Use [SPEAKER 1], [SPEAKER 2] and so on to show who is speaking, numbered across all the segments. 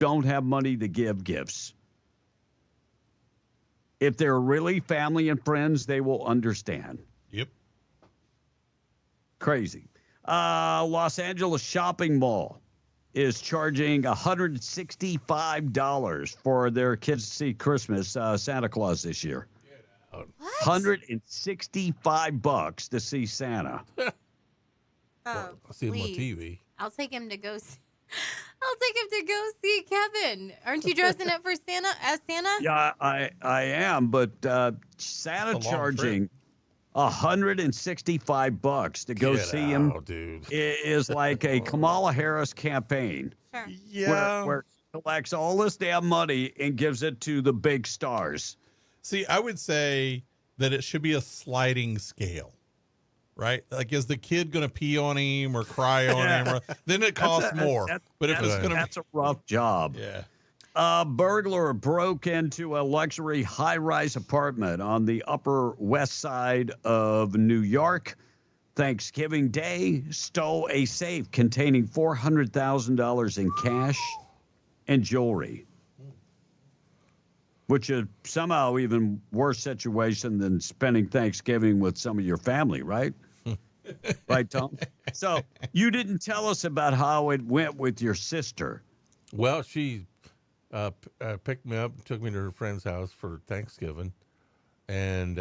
[SPEAKER 1] don't have money to give gifts. If they're really family and friends, they will understand.
[SPEAKER 2] Yep.
[SPEAKER 1] Crazy. Los Angeles Shopping Mall is charging $165 for their kids to see Christmas, Santa Claus this year.
[SPEAKER 3] What?
[SPEAKER 1] $165 to see Santa.
[SPEAKER 3] Oh,
[SPEAKER 4] I see him on
[SPEAKER 3] please.
[SPEAKER 4] TV.
[SPEAKER 3] I'll take him to go. I'll take him to go see Kevin. Aren't you dressing up for Santa as Santa?
[SPEAKER 1] Yeah, I am, but Santa
[SPEAKER 4] It's a long
[SPEAKER 1] charging $165 to go
[SPEAKER 4] Get
[SPEAKER 1] see him
[SPEAKER 4] out, dude.
[SPEAKER 1] is like a Kamala Harris campaign
[SPEAKER 3] Sure.
[SPEAKER 2] Yeah.
[SPEAKER 1] where she collects all this damn money and gives it to the big stars.
[SPEAKER 2] See, I would say that it should be a sliding scale, right? Like, is the kid going to pee on him or cry on him? Or, then it costs more. But if it's going to
[SPEAKER 1] That's a rough job.
[SPEAKER 2] yeah.
[SPEAKER 1] A burglar broke into a luxury high-rise apartment on the Upper West Side of New York. Thanksgiving Day, stole a safe containing $400,000 in cash and jewelry, which is somehow even worse situation than spending Thanksgiving with some of your family, right? Right, Tom? So you didn't tell us about how it went with your sister.
[SPEAKER 4] Well, she picked me up and took me to her friend's house for Thanksgiving. And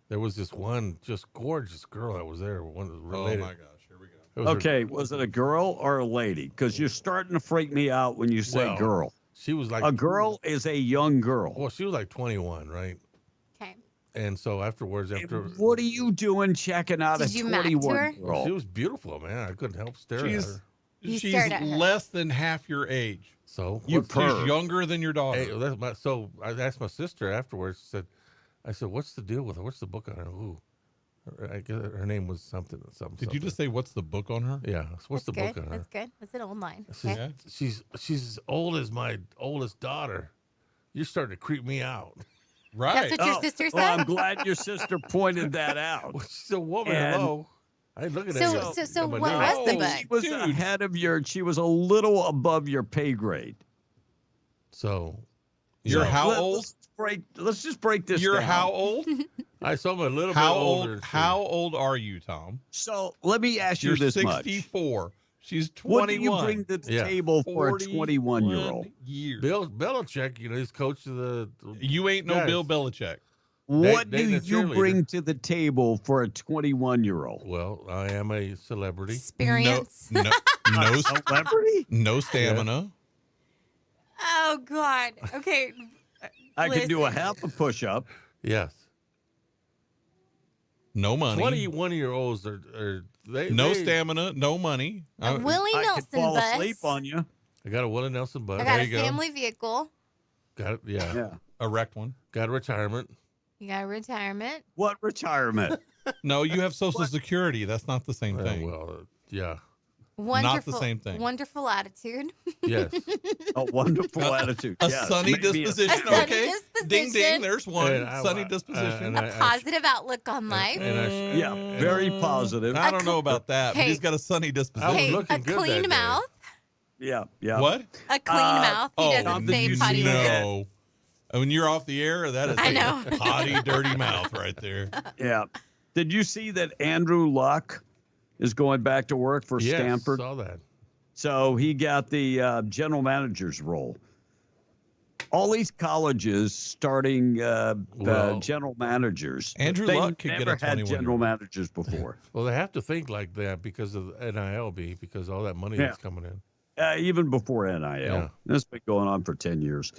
[SPEAKER 4] there was this one just gorgeous girl that was there. One
[SPEAKER 2] Oh,
[SPEAKER 4] related.
[SPEAKER 2] my gosh. Here we go.
[SPEAKER 4] It was her-
[SPEAKER 1] Okay, was it a girl or a lady? Because you're starting to freak me out when you say
[SPEAKER 4] Well,
[SPEAKER 1] girl.
[SPEAKER 4] She was like
[SPEAKER 1] A girl is a young girl.
[SPEAKER 4] Well, she was like 21, right?
[SPEAKER 3] Okay.
[SPEAKER 4] And so afterwards, after
[SPEAKER 1] What are you doing checking out
[SPEAKER 3] Did
[SPEAKER 1] a
[SPEAKER 3] you map to
[SPEAKER 1] 21
[SPEAKER 3] her?
[SPEAKER 1] girl?
[SPEAKER 4] she was beautiful, man. I couldn't help staring at
[SPEAKER 2] She's
[SPEAKER 4] her.
[SPEAKER 3] You
[SPEAKER 2] she's
[SPEAKER 3] stared at her.
[SPEAKER 2] less than half your age.
[SPEAKER 4] So
[SPEAKER 1] You
[SPEAKER 4] what's-
[SPEAKER 1] perv.
[SPEAKER 2] She's younger than your daughter.
[SPEAKER 4] Hey, so I asked my sister afterwards. I said, "What's the deal with her? What's the book on her?" Ooh, I guess her name was something.
[SPEAKER 2] Did you just say what's the book on her?
[SPEAKER 4] Yeah. So what's
[SPEAKER 3] That's
[SPEAKER 4] the
[SPEAKER 3] good.
[SPEAKER 4] book on her?
[SPEAKER 3] That's good. That's an old line.
[SPEAKER 4] She's,
[SPEAKER 3] Okay.
[SPEAKER 2] Yeah.
[SPEAKER 4] she's as old as my oldest daughter. You're starting to creep me out.
[SPEAKER 2] Right.
[SPEAKER 3] That's what your sister
[SPEAKER 1] Well,
[SPEAKER 3] said?
[SPEAKER 1] I'm glad your sister pointed that out.
[SPEAKER 4] Well, she's a woman.
[SPEAKER 1] And-
[SPEAKER 4] Hello. I ain't looking
[SPEAKER 3] So-
[SPEAKER 4] at you.
[SPEAKER 3] so
[SPEAKER 4] I'm a
[SPEAKER 3] what
[SPEAKER 4] dude.
[SPEAKER 3] was the
[SPEAKER 1] I think
[SPEAKER 3] book?
[SPEAKER 1] she was
[SPEAKER 2] Dude.
[SPEAKER 1] ahead of she was a little above your pay grade.
[SPEAKER 4] So
[SPEAKER 2] You're
[SPEAKER 4] so
[SPEAKER 2] how
[SPEAKER 1] Let-
[SPEAKER 2] old?
[SPEAKER 1] Let's just break this
[SPEAKER 2] You're
[SPEAKER 1] down.
[SPEAKER 2] how old?
[SPEAKER 4] I saw him a little
[SPEAKER 2] How
[SPEAKER 4] bit older.
[SPEAKER 2] old? How old are you, Tom?
[SPEAKER 1] So let me ask you
[SPEAKER 2] You're
[SPEAKER 1] this much.
[SPEAKER 2] 64. She's 21.
[SPEAKER 1] What do you bring to the
[SPEAKER 4] Yeah.
[SPEAKER 1] table for a 21-year-old?
[SPEAKER 2] 41 years.
[SPEAKER 4] Bill Belichick, he's coach of the.
[SPEAKER 2] You ain't no
[SPEAKER 4] Guys.
[SPEAKER 2] Bill Belichick.
[SPEAKER 1] What
[SPEAKER 4] they
[SPEAKER 1] do you
[SPEAKER 4] cheerleader.
[SPEAKER 1] bring to the table for a 21-year-old?
[SPEAKER 4] Well, I am a celebrity.
[SPEAKER 3] Experience.
[SPEAKER 2] No, no,
[SPEAKER 1] Celebrity?
[SPEAKER 2] no stamina.
[SPEAKER 3] Oh, God. Okay.
[SPEAKER 1] I can do a
[SPEAKER 3] Listen.
[SPEAKER 1] half a push-up.
[SPEAKER 4] Yes.
[SPEAKER 2] No money.
[SPEAKER 4] 21-year-olds are they
[SPEAKER 2] No
[SPEAKER 4] they-
[SPEAKER 2] stamina. No money.
[SPEAKER 3] A Willie
[SPEAKER 1] I
[SPEAKER 3] Nelson
[SPEAKER 1] could fall
[SPEAKER 3] bus.
[SPEAKER 1] asleep on you.
[SPEAKER 4] I got a Willie Nelson
[SPEAKER 3] I
[SPEAKER 4] bus.
[SPEAKER 3] got
[SPEAKER 2] There
[SPEAKER 3] a
[SPEAKER 2] you go.
[SPEAKER 3] family vehicle.
[SPEAKER 4] Got it. Yeah.
[SPEAKER 1] Yeah.
[SPEAKER 2] A wrecked one.
[SPEAKER 4] Got a retirement.
[SPEAKER 3] You got a retirement.
[SPEAKER 1] What retirement?
[SPEAKER 2] No, you have Social Security. That's not the same thing.
[SPEAKER 4] Yeah.
[SPEAKER 3] Wonderful.
[SPEAKER 2] same thing.
[SPEAKER 3] Wonderful attitude.
[SPEAKER 4] Yes.
[SPEAKER 1] A wonderful attitude.
[SPEAKER 2] A
[SPEAKER 1] Yes,
[SPEAKER 2] sunny
[SPEAKER 1] maybe
[SPEAKER 2] disposition.
[SPEAKER 3] A sunny
[SPEAKER 2] Okay.
[SPEAKER 3] disposition.
[SPEAKER 2] Ding ding. There's one.
[SPEAKER 4] And I-
[SPEAKER 2] sunny
[SPEAKER 4] and
[SPEAKER 2] disposition.
[SPEAKER 4] I-
[SPEAKER 3] A positive outlook on life.
[SPEAKER 4] and I-
[SPEAKER 1] Yeah, very positive.
[SPEAKER 2] I don't know about that. But
[SPEAKER 3] Hey.
[SPEAKER 2] he's got a sunny
[SPEAKER 4] I was
[SPEAKER 2] disposition.
[SPEAKER 3] Hey,
[SPEAKER 4] looking
[SPEAKER 3] a
[SPEAKER 4] good
[SPEAKER 3] clean
[SPEAKER 4] that day.
[SPEAKER 3] mouth.
[SPEAKER 1] Yeah, yeah.
[SPEAKER 2] What?
[SPEAKER 3] A clean mouth. He
[SPEAKER 2] oh,
[SPEAKER 3] doesn't
[SPEAKER 1] did
[SPEAKER 3] say
[SPEAKER 1] you
[SPEAKER 3] potty
[SPEAKER 1] see
[SPEAKER 3] words.
[SPEAKER 2] no. When you're off the air, that is
[SPEAKER 3] I
[SPEAKER 2] a
[SPEAKER 3] know.
[SPEAKER 2] potty, dirty mouth right there.
[SPEAKER 1] Yeah. Did you see that Andrew Luck is going back to work for
[SPEAKER 4] Yes,
[SPEAKER 1] Stanford?
[SPEAKER 4] saw that.
[SPEAKER 1] So he got the general manager's role. All these colleges starting
[SPEAKER 4] Well,
[SPEAKER 1] general managers.
[SPEAKER 2] Andrew
[SPEAKER 1] they
[SPEAKER 2] Luck could get
[SPEAKER 1] never
[SPEAKER 2] a
[SPEAKER 1] had
[SPEAKER 2] 21-year-old.
[SPEAKER 1] general managers before.
[SPEAKER 4] Well, they have to think like that because of NIL, because all that money
[SPEAKER 1] Yeah.
[SPEAKER 4] that's coming in.
[SPEAKER 1] Even before NIL.
[SPEAKER 4] Yeah.
[SPEAKER 1] This has been going on for 10 years.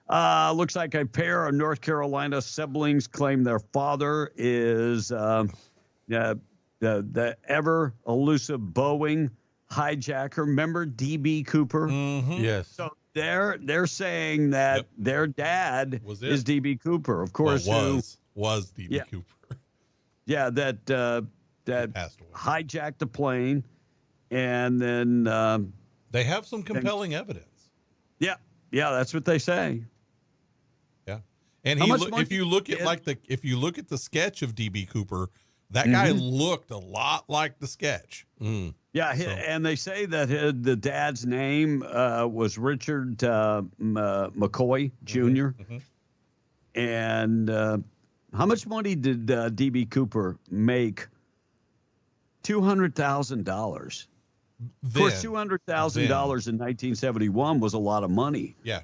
[SPEAKER 1] Looks like a pair of North Carolina siblings claim their father is the ever elusive Boeing hijacker. Remember DB Cooper?
[SPEAKER 2] Mhm.
[SPEAKER 4] Yes.
[SPEAKER 1] So they're saying that
[SPEAKER 2] Yep.
[SPEAKER 1] their dad
[SPEAKER 2] Was it?
[SPEAKER 1] is DB Cooper, of
[SPEAKER 2] Well,
[SPEAKER 1] course. who-
[SPEAKER 2] was DB
[SPEAKER 1] Yeah.
[SPEAKER 2] Cooper.
[SPEAKER 1] yeah, that
[SPEAKER 2] Passed away.
[SPEAKER 1] hijacked the plane, and then
[SPEAKER 2] They have some compelling evidence.
[SPEAKER 1] yeah, that's what they say.
[SPEAKER 2] Yeah. And
[SPEAKER 1] How
[SPEAKER 2] he
[SPEAKER 1] much
[SPEAKER 2] look,
[SPEAKER 1] money
[SPEAKER 2] if you look
[SPEAKER 1] did-
[SPEAKER 2] at if you look at the sketch of DB Cooper That guy looked a lot like the sketch.
[SPEAKER 1] Yeah, and they say that the dad's name was Richard McCoy Jr. And how much money did D.B. Cooper make? $200,000. Of course, $200,000 in 1971 was a lot of money.
[SPEAKER 2] Yeah.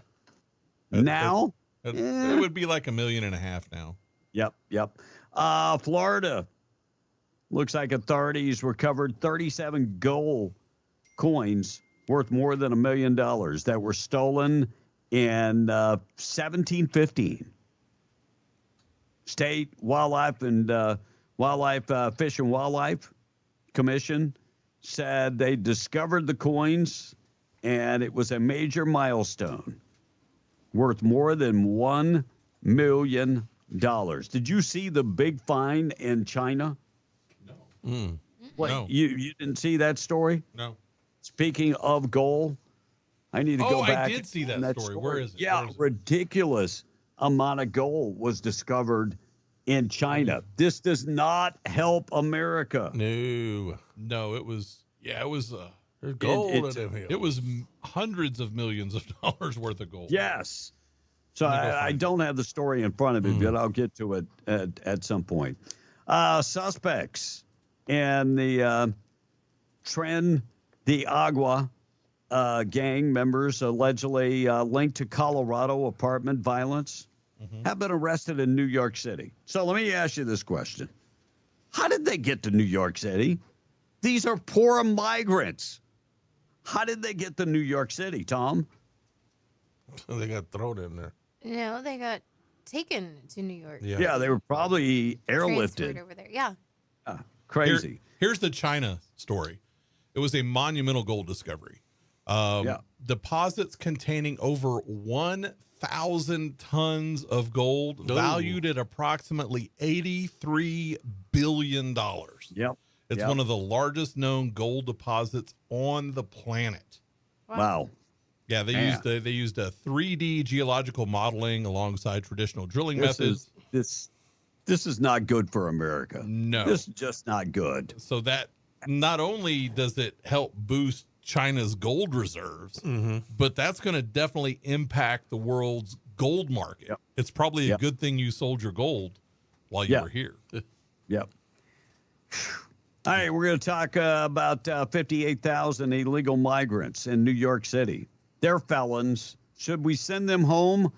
[SPEAKER 1] Now?
[SPEAKER 2] It would be like $1.5 million now.
[SPEAKER 1] Yep. Florida. Looks like authorities recovered 37 gold coins worth more than $1 million that were stolen in 1715. State Wildlife and Fish and Wildlife Commission said they discovered the coins, and it was a major milestone worth more than $1 million. Did you see the big fine in China? What,
[SPEAKER 2] No.
[SPEAKER 1] You didn't see that story?
[SPEAKER 2] No.
[SPEAKER 1] Speaking of gold, I need to go back.
[SPEAKER 2] I did see that story. Where is it?
[SPEAKER 1] Yeah,
[SPEAKER 2] Where is it?
[SPEAKER 1] ridiculous amount of gold was discovered in China. This does not help America.
[SPEAKER 2] No, it was
[SPEAKER 4] There's gold in him.
[SPEAKER 2] it was hundreds of millions of dollars worth of gold.
[SPEAKER 1] Yes. So I don't have the story in front of me, but I'll get to it at some point. Suspects and the Tren de Agua gang members allegedly linked to Colorado apartment violence have been arrested in New York City. So let me ask you this question. How did they get to New York City? These are poor migrants. How did they get to New York City, Tom?
[SPEAKER 4] They got thrown in there.
[SPEAKER 3] No, they got taken to New York.
[SPEAKER 1] Yeah, they were probably
[SPEAKER 3] Transferred
[SPEAKER 1] airlifted.
[SPEAKER 3] over there. Yeah.
[SPEAKER 1] Crazy.
[SPEAKER 2] Here's the China story. It was a monumental gold discovery. Deposits containing over 1,000 tons of gold valued at approximately $83 billion.
[SPEAKER 1] Yep.
[SPEAKER 2] It's one of the largest known gold deposits on the planet.
[SPEAKER 1] Wow.
[SPEAKER 2] Yeah, they used a 3D geological modeling alongside traditional drilling methods.
[SPEAKER 1] This is not good for America.
[SPEAKER 2] No.
[SPEAKER 1] This is just not good.
[SPEAKER 2] So that not only does it help boost China's gold reserves, but that's going to definitely impact the world's gold market.
[SPEAKER 1] Yep.
[SPEAKER 2] It's probably a good thing you sold your gold while you were here.
[SPEAKER 1] Yep. All right, we're going to talk about 58,000 illegal migrants in New York City. They're felons. Should we send them home?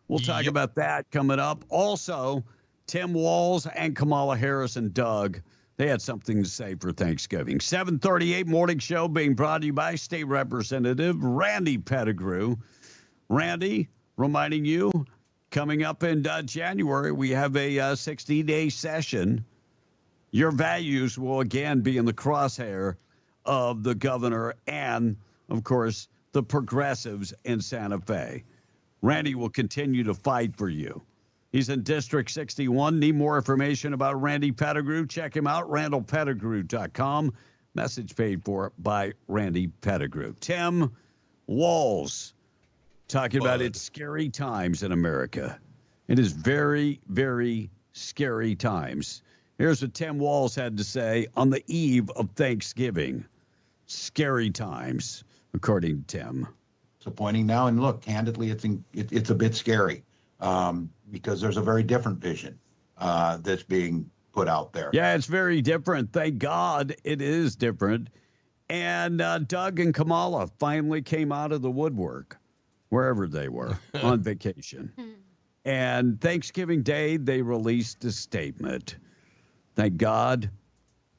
[SPEAKER 1] We'll talk about that coming up. Also, Tim Walz and Kamala Harris and Doug, they had something to say for Thanksgiving. 738 Morning Show being brought to you by State Representative Randy Pettigrew. Randy, reminding you, coming up in January, we have a 60-day session. Your values will again be in the crosshair of the governor and, of course, the progressives in Santa Fe. Randy will continue to fight for you. He's in District 61. Need more information about Randy Pettigrew? Check him out, randallpettigrew.com. Message paid for by Randy Pettigrew. Tim Walz talking about it's scary times in America. It is very, very scary times. Here's what Tim Walz had to say on the eve of Thanksgiving. Scary times, according to Tim.
[SPEAKER 5] Disappointing now, and look, candidly, it's a bit scary because there's a very different vision that's being put out there.
[SPEAKER 1] Yeah, it's very different. Thank God it is different. And Doug and Kamala finally came out of the woodwork, wherever they were, on vacation. And Thanksgiving Day, they released a statement. Thank God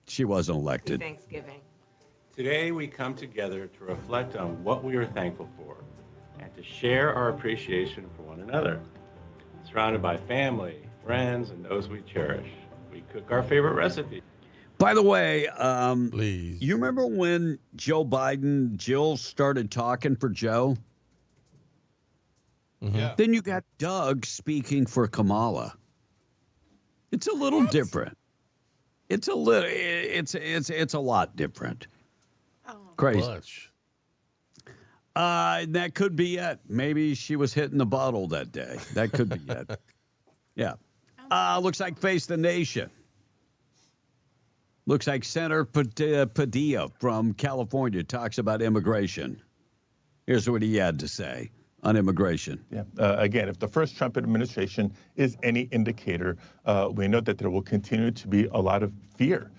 [SPEAKER 1] she wasn't elected.
[SPEAKER 6] Thanksgiving.
[SPEAKER 7] Today we come together to reflect on what we are thankful for and to share our appreciation for one another. Surrounded by family, friends, and those we cherish, we cook our favorite recipe.
[SPEAKER 1] By the way,
[SPEAKER 4] Please.
[SPEAKER 1] you remember when Joe Biden, Jill started talking for Joe?
[SPEAKER 2] Yeah.
[SPEAKER 1] Then you got Doug speaking for Kamala. It's a little different. It's a little. It's a lot different.
[SPEAKER 3] Oh.
[SPEAKER 1] Crazy.
[SPEAKER 4] Much.
[SPEAKER 1] That could be it. Maybe she was hitting the bottle that day. That could be it. Yeah. Looks like Face the Nation. Looks like Senator Padilla from California talks about immigration. Here's what he had to say on immigration.
[SPEAKER 6] Yeah. Again, if the first Trump administration is any indicator, we know that there will continue to be a lot of fear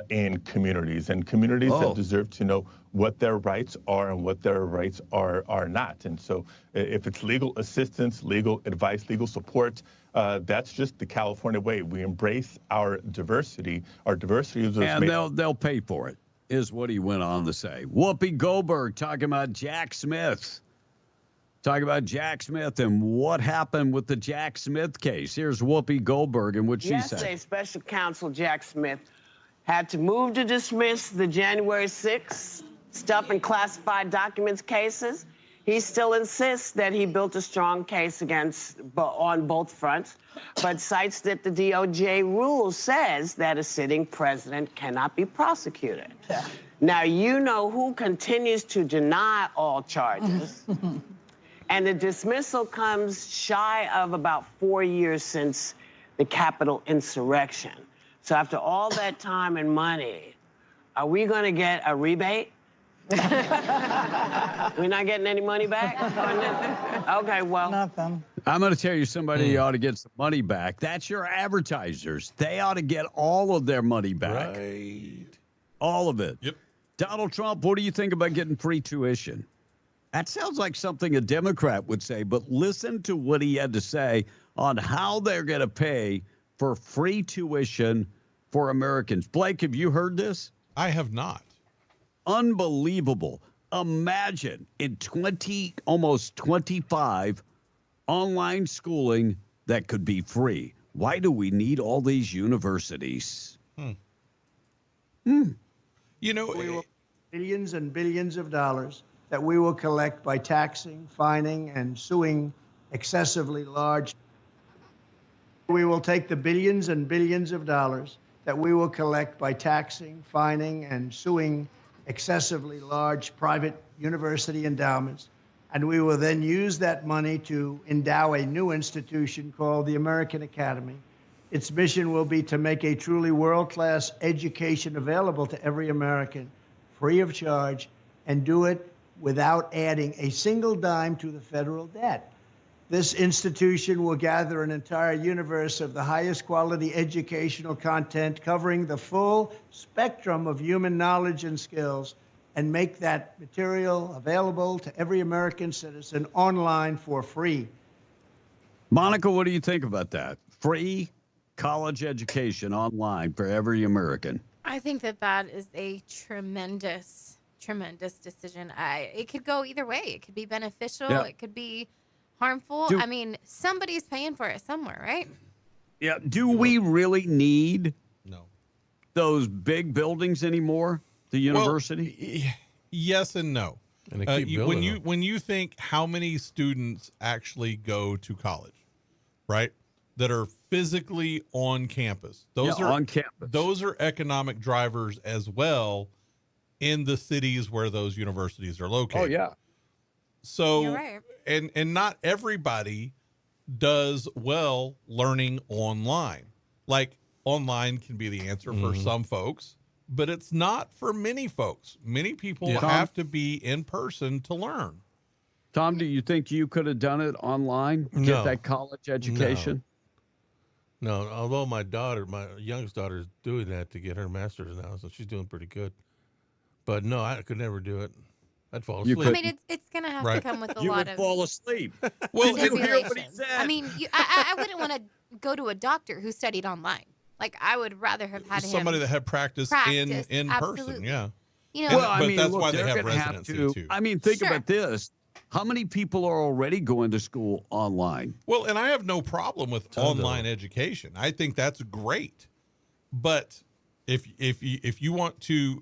[SPEAKER 6] in communities, and communities that deserve to know what their rights are and what their rights are not. And so if it's legal assistance, legal advice, legal support, that's just the California way. We embrace our diversity. Our diversity is
[SPEAKER 1] and they'll pay for it, is what he went on to say. Whoopi Goldberg talking about Jack Smith. Talking about Jack Smith and what happened with the Jack Smith case. Here's Whoopi Goldberg and what she said.
[SPEAKER 8] Yesterday, Special Counsel Jack Smith had to move to dismiss the January 6th stuff and classified documents cases. He still insists that he built a strong case on both fronts, but cites that the DOJ rule says that a sitting president cannot be prosecuted. Now, you know who continues to deny all charges. And the dismissal comes shy of about 4 years since the Capitol insurrection. So after all that time and money, are we going to get a rebate? We're not getting any money back? Okay, well.
[SPEAKER 9] Nothing.
[SPEAKER 1] I'm going to tell you somebody ought to get some money back. That's your advertisers. They ought to get all of their money back.
[SPEAKER 4] Right.
[SPEAKER 1] All of it.
[SPEAKER 2] Yep.
[SPEAKER 1] Donald Trump, what do you think about getting free tuition? That sounds like something a Democrat would say, but listen to what he had to say on how they're going to pay for free tuition for Americans. Blake, have you heard this?
[SPEAKER 2] I have not.
[SPEAKER 1] Unbelievable. Imagine in almost 25 online schooling that could be free. Why do we need all these universities?
[SPEAKER 2] You know,
[SPEAKER 9] Billions and billions of dollars that we will collect by taxing, fining, and suing excessively large. We will take the billions and billions of dollars that we will collect by taxing, fining, and suing excessively large private university endowments, and we will then use that money to endow a new institution called the American Academy. Its mission will be to make a truly world-class education available to every American, free of charge, and do it without adding a single dime to the federal debt. This institution will gather an entire universe of the highest quality educational content covering the full spectrum of human knowledge and skills, and make that material available to every American citizen online for free.
[SPEAKER 1] Monica, what do you think about that? Free college education online for every American.
[SPEAKER 3] I think that is a tremendous decision. It could go either way. It could be beneficial.
[SPEAKER 1] Yeah.
[SPEAKER 3] It could be harmful. I mean, somebody's paying for it somewhere, right?
[SPEAKER 1] Yeah. Do we really need
[SPEAKER 2] no
[SPEAKER 1] those big buildings anymore? The university?
[SPEAKER 2] Well, yes and no.
[SPEAKER 4] And they keep building them.
[SPEAKER 2] When you think how many students actually go to college, right? That are physically on campus. Those are
[SPEAKER 1] on campus.
[SPEAKER 2] Those are economic drivers as well in the cities where those universities are located.
[SPEAKER 1] Oh yeah.
[SPEAKER 2] So
[SPEAKER 3] You're right.
[SPEAKER 2] and not everybody does well learning online. Like online can be the answer for some folks, but it's not for many folks. Many people have to be in person to learn.
[SPEAKER 1] Tom, do you think you could have done it online?
[SPEAKER 4] No.
[SPEAKER 1] Get that college education?
[SPEAKER 4] No, although my youngest daughter, is doing that to get her master's now, so she's doing pretty good. But no, I could never do it. I'd fall asleep.
[SPEAKER 3] I mean, it's going to have to come with a
[SPEAKER 1] You
[SPEAKER 3] lot
[SPEAKER 1] would
[SPEAKER 3] of
[SPEAKER 1] fall asleep.
[SPEAKER 2] Well,
[SPEAKER 1] Did you hear what he
[SPEAKER 3] stipulations.
[SPEAKER 1] said?
[SPEAKER 3] I mean, I wouldn't want to go to a doctor who studied online. Like, I would rather have had
[SPEAKER 2] somebody
[SPEAKER 3] him
[SPEAKER 2] that had practice in person.
[SPEAKER 3] absolutely.
[SPEAKER 2] Yeah.
[SPEAKER 3] You know,
[SPEAKER 1] Well, I
[SPEAKER 2] but
[SPEAKER 1] mean,
[SPEAKER 2] that's
[SPEAKER 1] look,
[SPEAKER 2] why they
[SPEAKER 1] they're
[SPEAKER 2] have
[SPEAKER 1] gonna
[SPEAKER 2] residency too.
[SPEAKER 1] I mean, think
[SPEAKER 3] Sure.
[SPEAKER 1] about this. How many people are already going to school online?
[SPEAKER 2] Well, and I have no problem with online education. I think that's great. But if you want to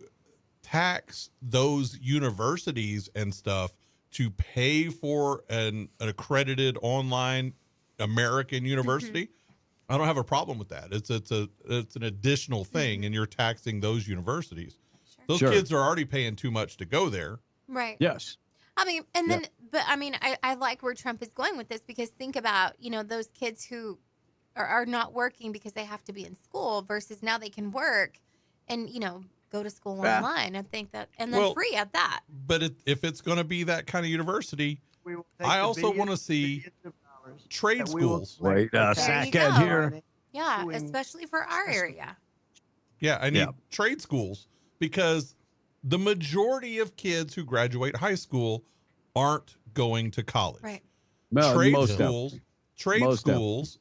[SPEAKER 2] tax those universities and stuff to pay for an accredited online American university, I don't have a problem with that. It's an additional thing, and you're taxing those universities. Those
[SPEAKER 1] Sure.
[SPEAKER 2] kids are already paying too much to go there.
[SPEAKER 3] right.
[SPEAKER 1] Yes.
[SPEAKER 3] I mean, and then, but I mean, I like where Trump is going with this, because think about, those kids who are not working because they have to be in school versus now they can work and go to school
[SPEAKER 1] Yeah.
[SPEAKER 3] online. I think that, and then free at that.
[SPEAKER 2] But if it's going to be that kind of university,
[SPEAKER 9] We will take
[SPEAKER 2] I
[SPEAKER 9] the
[SPEAKER 2] also want to
[SPEAKER 9] billions
[SPEAKER 2] see
[SPEAKER 9] of dollars
[SPEAKER 2] trade
[SPEAKER 9] that we will
[SPEAKER 2] schools.
[SPEAKER 9] collect
[SPEAKER 1] Wait a
[SPEAKER 9] by tax
[SPEAKER 3] There you
[SPEAKER 1] second
[SPEAKER 3] go.
[SPEAKER 1] here.
[SPEAKER 3] Yeah,
[SPEAKER 9] Doing-
[SPEAKER 3] especially for our area.
[SPEAKER 2] Yeah, I need
[SPEAKER 1] Yeah.
[SPEAKER 2] trade schools because the majority of kids who graduate high school aren't going to college.
[SPEAKER 3] Right.
[SPEAKER 1] Well,
[SPEAKER 2] Trade
[SPEAKER 1] most
[SPEAKER 2] schools, trade
[SPEAKER 1] Most
[SPEAKER 2] schools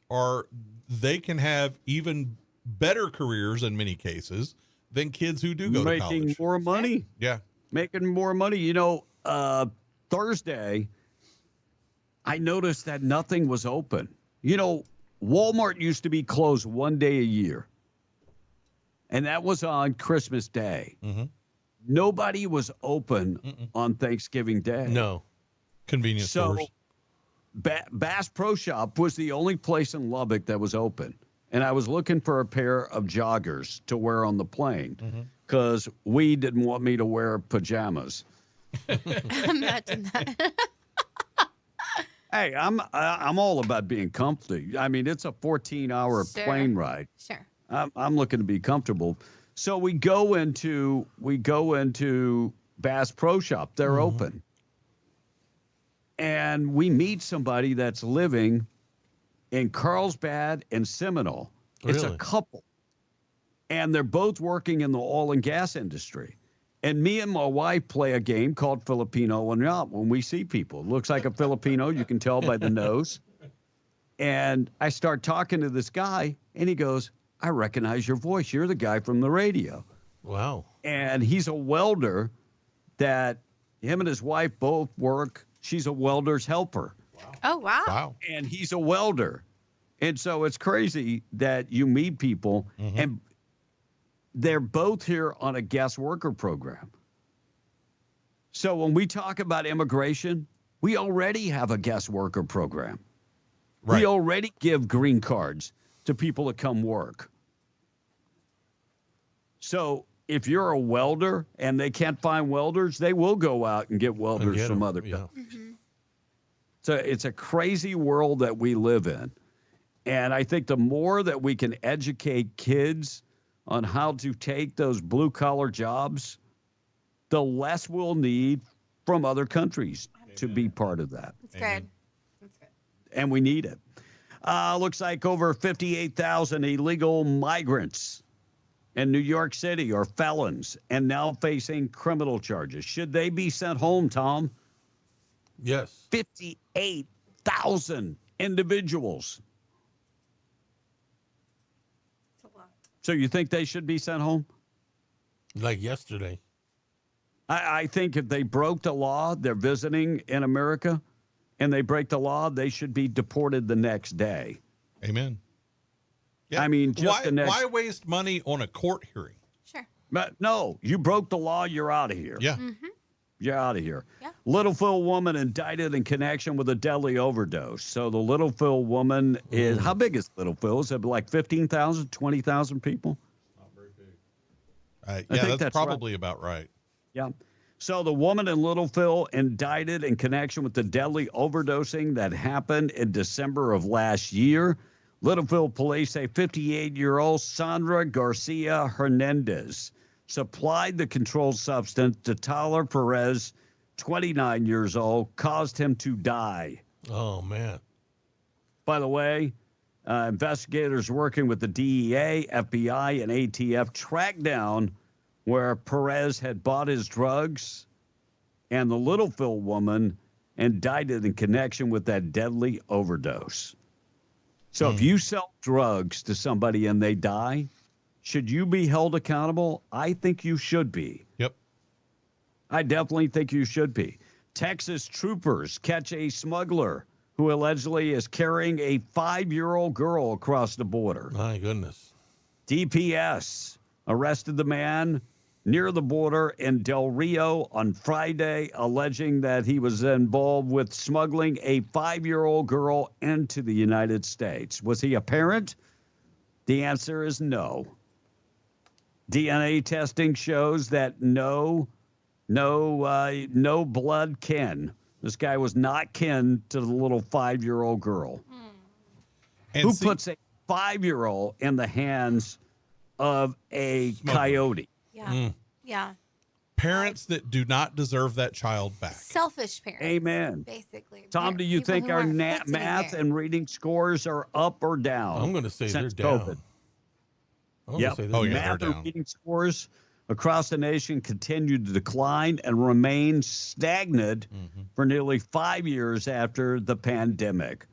[SPEAKER 2] they can have even better careers in many cases than kids who do go to
[SPEAKER 1] making
[SPEAKER 2] college.
[SPEAKER 1] more money.
[SPEAKER 2] Yeah.
[SPEAKER 1] Making more money. Thursday, I noticed that nothing was open. Walmart used to be closed one day a year, and that was on Christmas Day.
[SPEAKER 2] Mhm.
[SPEAKER 1] Nobody was open on Thanksgiving Day.
[SPEAKER 4] No.
[SPEAKER 2] Convenience
[SPEAKER 1] So
[SPEAKER 2] stores.
[SPEAKER 1] Bass Pro Shop was the only place in Lubbock that was open. And I was looking for a pair of joggers to wear on the plane because we didn't want me to wear pajamas.
[SPEAKER 3] Imagine that.
[SPEAKER 1] Hey, I'm all about being comfy. I mean, it's a 14-hour
[SPEAKER 3] Sure.
[SPEAKER 1] plane ride.
[SPEAKER 3] Sure.
[SPEAKER 1] I'm looking to be comfortable. So we go into Bass Pro Shop. They're open. And we meet somebody that's living in Carlsbad and Seminole. It's a
[SPEAKER 4] Really?
[SPEAKER 1] couple. And they're both working in the oil and gas industry. And me and my wife play a game called Filipino or Not when we see people. It looks like a Filipino. You can tell by the nose. And I start talking to this guy, and he goes, I recognize your voice. You're the guy from the radio.
[SPEAKER 4] Wow.
[SPEAKER 1] And he's a welder that him and his wife both work. She's a welder's helper.
[SPEAKER 3] Oh, wow.
[SPEAKER 2] Wow.
[SPEAKER 1] And he's a welder. And so it's crazy that you meet people and they're both here on a guest worker program. So when we talk about immigration, we already have a guest worker program.
[SPEAKER 2] Right.
[SPEAKER 1] We already give green cards to people that come work. So if you're a welder and they can't find welders, they will go out and get welders
[SPEAKER 4] Get
[SPEAKER 1] from
[SPEAKER 4] 'em,
[SPEAKER 1] other
[SPEAKER 4] yeah.
[SPEAKER 1] So it's a crazy world that we live in. And I think the more that we can educate kids on how to take those blue collar jobs, the less we'll need from other countries to be part of that.
[SPEAKER 3] That's good. That's good.
[SPEAKER 1] And we need it. Looks like over 58,000 illegal migrants in New York City are felons and now facing criminal charges. Should they be sent home, Tom?
[SPEAKER 4] Yes.
[SPEAKER 1] 58,000 individuals.
[SPEAKER 3] It's a lot.
[SPEAKER 1] So you think they should be sent home?
[SPEAKER 4] Like yesterday.
[SPEAKER 1] I think if they broke the law, they're visiting in America, and they break the law, they should be deported the next day.
[SPEAKER 2] Amen.
[SPEAKER 1] I mean, just the next.
[SPEAKER 2] why waste money on a court hearing?
[SPEAKER 3] Sure.
[SPEAKER 1] But no, you broke the law, you're out of here.
[SPEAKER 2] Yeah.
[SPEAKER 1] You're out of here.
[SPEAKER 3] Yeah.
[SPEAKER 1] Littlefield woman indicted in connection with a deadly overdose. So the Littlefield woman is, how big is Littlefield? Is it like 15,000, 20,000 people?
[SPEAKER 2] Yeah,
[SPEAKER 1] think
[SPEAKER 2] that's
[SPEAKER 1] that's
[SPEAKER 2] probably about right.
[SPEAKER 1] Yeah. So the woman in Littlefield indicted in connection with the deadly overdosing that happened in December of last year. Littlefield police say 58-year-old Sandra Garcia Hernandez supplied the controlled substance to Tyler Perez, 29 years old, caused him to die.
[SPEAKER 4] Oh, man.
[SPEAKER 1] By the way, investigators working with the DEA, FBI, and ATF tracked down where Perez had bought his drugs, and the Littlefield woman indicted in connection with that deadly overdose. So if you sell drugs to somebody and they die, should you be held accountable? I think you should be.
[SPEAKER 2] Yep.
[SPEAKER 1] I definitely think you should be. Texas troopers catch a smuggler who allegedly is carrying a 5-year-old girl across the border.
[SPEAKER 4] My goodness.
[SPEAKER 1] DPS arrested the man near the border in Del Rio on Friday, alleging that he was involved with smuggling a 5-year-old girl into the United States. Was he a parent? The answer is no. DNA testing shows that no blood kin. This guy was not kin to the little 5-year-old girl.
[SPEAKER 2] And
[SPEAKER 1] Who puts a 5-year-old in the hands of a coyote.
[SPEAKER 3] Yeah. Yeah.
[SPEAKER 2] Parents that do not deserve that child back.
[SPEAKER 3] Selfish parents.
[SPEAKER 1] Amen.
[SPEAKER 3] Basically.
[SPEAKER 1] Tom, do you
[SPEAKER 3] People
[SPEAKER 1] think
[SPEAKER 3] who
[SPEAKER 1] our
[SPEAKER 3] aren't fit to be
[SPEAKER 1] math
[SPEAKER 3] parents.
[SPEAKER 1] and reading scores are up or down?
[SPEAKER 4] I'm going to say they're
[SPEAKER 1] since
[SPEAKER 4] down.
[SPEAKER 1] COVID?
[SPEAKER 4] Yep.
[SPEAKER 1] Math and reading scores across the nation continue to decline and remain stagnant for nearly 5 years after the pandemic,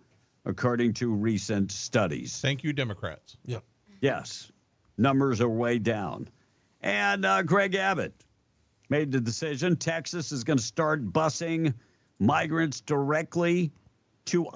[SPEAKER 1] according to recent studies.
[SPEAKER 2] Thank you, Democrats.
[SPEAKER 4] Yep.
[SPEAKER 1] Yes, numbers are way down. And Greg Abbott made the decision. Texas is going to start busing migrants directly to